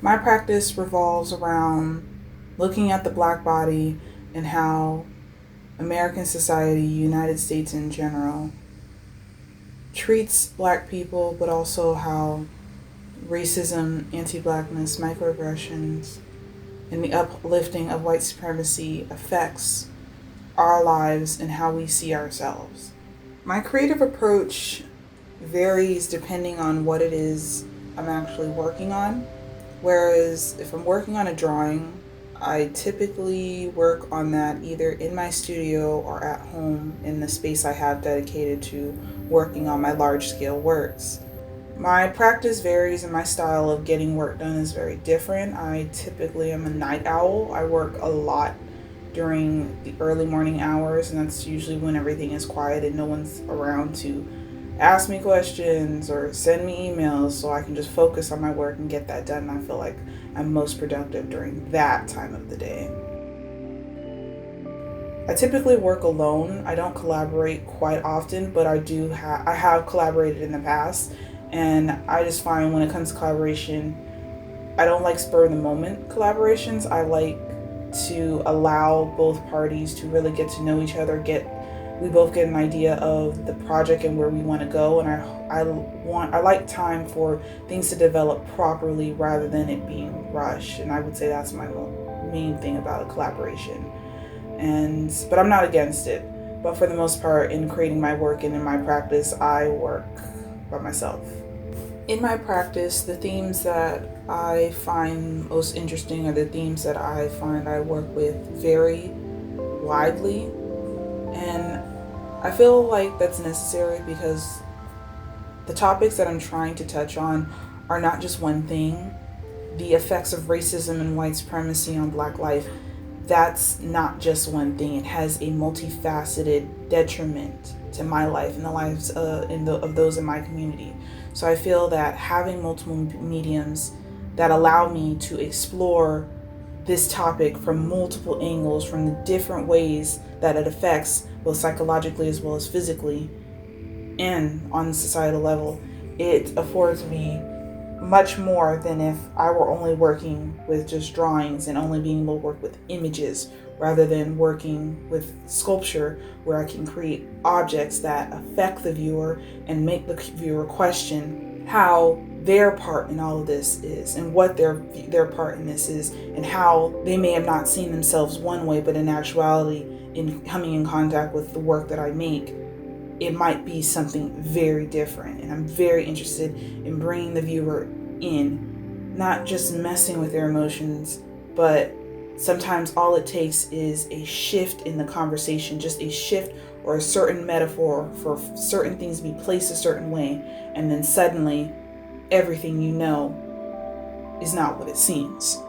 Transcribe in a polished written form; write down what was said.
My practice revolves around looking at the Black body and how American society, United States in general, treats Black people, but also how racism, anti-Blackness, microaggressions, and the uplifting of white supremacy affects our lives and how we see ourselves. My creative approach varies depending on what it is I'm actually working on. Whereas if I'm working on a drawing, I typically work on that either in my studio or at home in the space I have dedicated to working on my large scale works. My practice varies and my style of getting work done is very different. I typically am a night owl. I work a lot during the early morning hours, and that's usually when everything is quiet and no one's around to ask me questions or send me emails, so I can just focus on my work and get that done. I feel like I'm most productive during that time of the day. I typically work alone. I don't collaborate quite often, but I have collaborated in the past, and I just find when it comes to collaboration, I don't like spur of the moment collaborations. I like to allow both parties to really get to know each other, we both get an idea of the project and where we want to go, and I like time for things to develop properly rather than it being rushed. And I would say that's my main thing about a collaboration. But I'm not against it. But for the most part, in creating my work and in my practice, I work by myself. In my practice, the themes that I find most interesting are the themes that I find I work with very widely. And I feel like that's necessary because the topics that I'm trying to touch on are not just one thing. The effects of racism and white supremacy on Black life, that's not just one thing. It has a multifaceted detriment to my life and the lives of those in my community. So I feel that having multiple mediums that allow me to explore this topic from multiple angles, from the different ways that it affects both psychologically as well as physically and on the societal level, it affords me much more than if I were only working with just drawings and only being able to work with images rather than working with sculpture where I can create objects that affect the viewer and make the viewer question how their part in all of this is and what their part in this is, and how they may have not seen themselves one way, but in actuality, in coming in contact with the work that I make, it might be something very different. And I'm very interested in bringing the viewer in, not just messing with their emotions, but sometimes all it takes is a shift in the conversation, just a shift or a certain metaphor for certain things to be placed a certain way, and then suddenly everything you know is not what it seems.